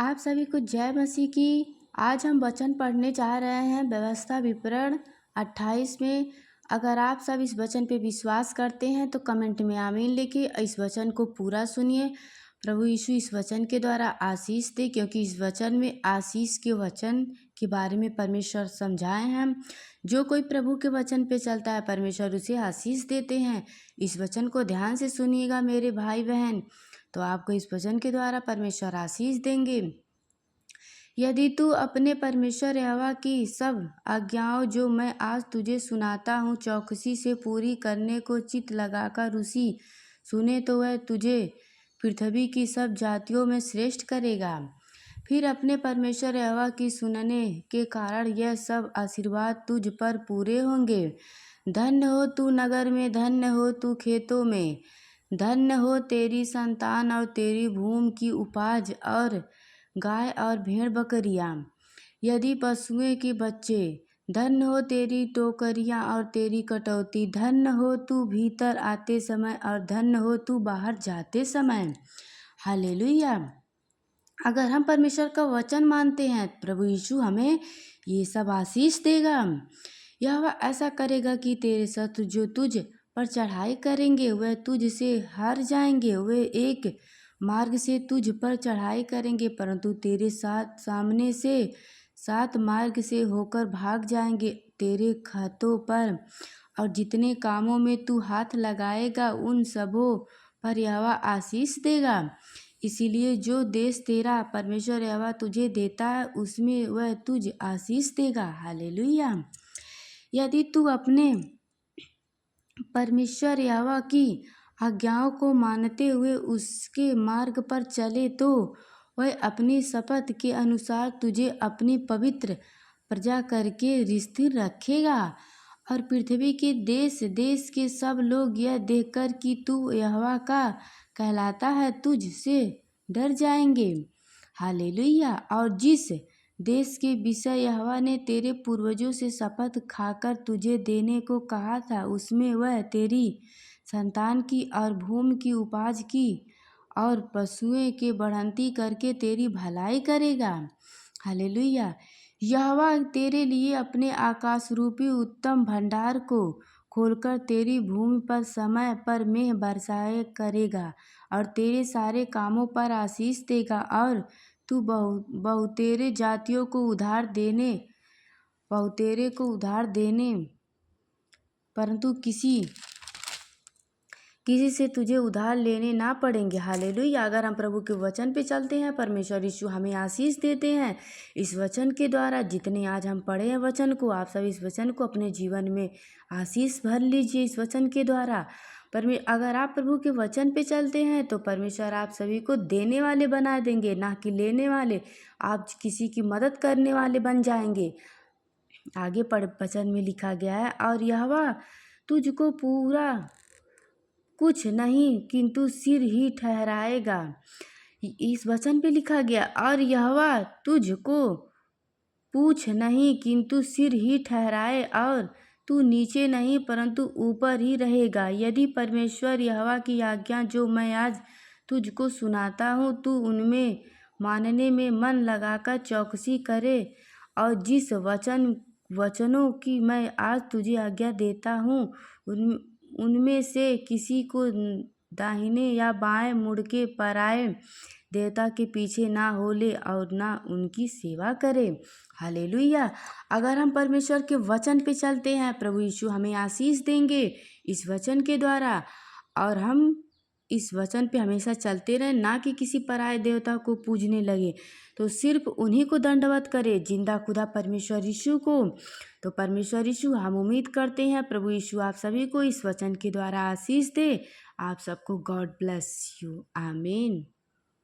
आप सभी को जय मसीह की। आज हम वचन पढ़ने जा रहे हैं व्यवस्था विवरण 28 में। अगर आप सब इस वचन पे विश्वास करते हैं तो कमेंट में आमीन लिखिए। इस वचन को पूरा सुनिए। प्रभु यीशु इस वचन के द्वारा आशीष दे, क्योंकि इस वचन में आशीष के वचन के बारे में परमेश्वर समझाए हैं। जो कोई प्रभु के वचन पे चलता है परमेश्वर उसे आशीष देते हैं। इस वचन को ध्यान से सुनिएगा मेरे भाई बहन, तो आपको इस वचन के द्वारा परमेश्वर आशीष देंगे। यदि तू अपने परमेश्वर यहोवा की सब आज्ञाओं जो मैं आज तुझे सुनाता हूँ चौकसी से पूरी करने को चित्त लगाकर रुचि सुने तो वह तुझे पृथ्वी की सब जातियों में श्रेष्ठ करेगा। फिर अपने परमेश्वर यहोवा की सुनने के कारण यह सब आशीर्वाद तुझ पर पूरे होंगे। धन्य हो तू नगर में, धन्य हो तू खेतों में, धन्य हो तेरी संतान और तेरी भूमि की उपज और गाय और भेड़ बकरियाँ। यदि पशुओं के बच्चे, धन्य हो तेरी टोकरियाँ और तेरी कटौती, धन्य हो तू भीतर आते समय और धन्य हो तू बाहर जाते समय। हालेलुया। अगर हम परमेश्वर का वचन मानते हैं प्रभु यीशु हमें ये सब आशीष देगा। यह ऐसा करेगा कि तेरे शत्रु जो तुझ पर चढ़ाई करेंगे वह तुझ से हार जाएंगे। वे एक मार्ग से तुझ पर चढ़ाई करेंगे परंतु तेरे साथ सामने से 7 मार्ग से होकर भाग जाएंगे। तेरे खातों पर और जितने कामों में तू हाथ लगाएगा उन सबों पर यहोवा आशीष देगा। इसीलिए जो देश तेरा परमेश्वर यहोवा तुझे देता है उसमें वह तुझ आशीष देगा। हालेलुया। यदि तू अपने परमेश्वर यहोवा की आज्ञाओं को मानते हुए उसके मार्ग पर चले तो वह अपनी शपथ के अनुसार तुझे अपनी पवित्र प्रजा करके स्थिर रखेगा। और पृथ्वी के देश देश के सब लोग यह देखकर कि तू यहोवा का कहलाता है तुझ से डर जाएंगे। हालेलुया। और जिस देश के विषय यहोवा ने तेरे पूर्वजों से शपथ खाकर तुझे देने को कहा था उसमें वह तेरी संतान की और भूमि की उपज की और पशुओं के बढ़ंती करके तेरी भलाई करेगा। हालेलुया। यहोवा तेरे लिए अपने आकाश रूपी उत्तम भंडार को खोलकर तेरी भूमि पर समय पर मेघ बरसाए करेगा और तेरे सारे कामों पर आशीष देगा। और तू बहुतेरे जातियों को उधार देने परंतु किसी से तुझे उधार लेने ना पड़ेंगे। हालेलुया। अगर हम प्रभु के वचन पे चलते हैं परमेश्वर यीशु हमें आशीष देते हैं। इस वचन के द्वारा जितने आज हम पढ़े हैं वचन को, आप सब इस वचन को अपने जीवन में आशीष भर लीजिए इस वचन के द्वारा। अगर आप प्रभु के वचन पे चलते हैं तो परमेश्वर आप सभी को देने वाले बना देंगे, ना कि लेने वाले। आप किसी की मदद करने वाले बन जाएंगे। आगे वचन में लिखा गया है, और यहोवा तुझको पूरा कुछ नहीं किंतु सिर ही ठहराएगा। इस वचन पे लिखा गया, और यहोवा तुझको पूछ नहीं किंतु सिर ही ठहराए, और तू नीचे नहीं परंतु ऊपर ही रहेगा। यदि परमेश्वर यहोवा की आज्ञा जो मैं आज तुझको सुनाता हूँ तू उनमें मानने में मन लगाकर चौकसी करे और जिस वचनों की मैं आज तुझे आज्ञा देता हूँ उनमें से किसी को दाहिने या बाएं मुड़ के पराए देवता के पीछे ना हो ले और ना उनकी सेवा करे। हालेलुया। अगर हम परमेश्वर के वचन पे चलते हैं प्रभु यीशु हमें आशीष देंगे इस वचन के द्वारा, और हम इस वचन पे हमेशा चलते रहें, ना कि किसी पराये देवता को पूजने लगे, तो सिर्फ उन्हीं को दंडवत करे, जिंदा खुदा परमेश्वर यीशु को। तो परमेश्वर यीशु हम उम्मीद करते हैं प्रभु यीशु आप सभी को इस वचन के द्वारा आशीष दे। आप सबको गॉड ब्लेस यू। आमीन।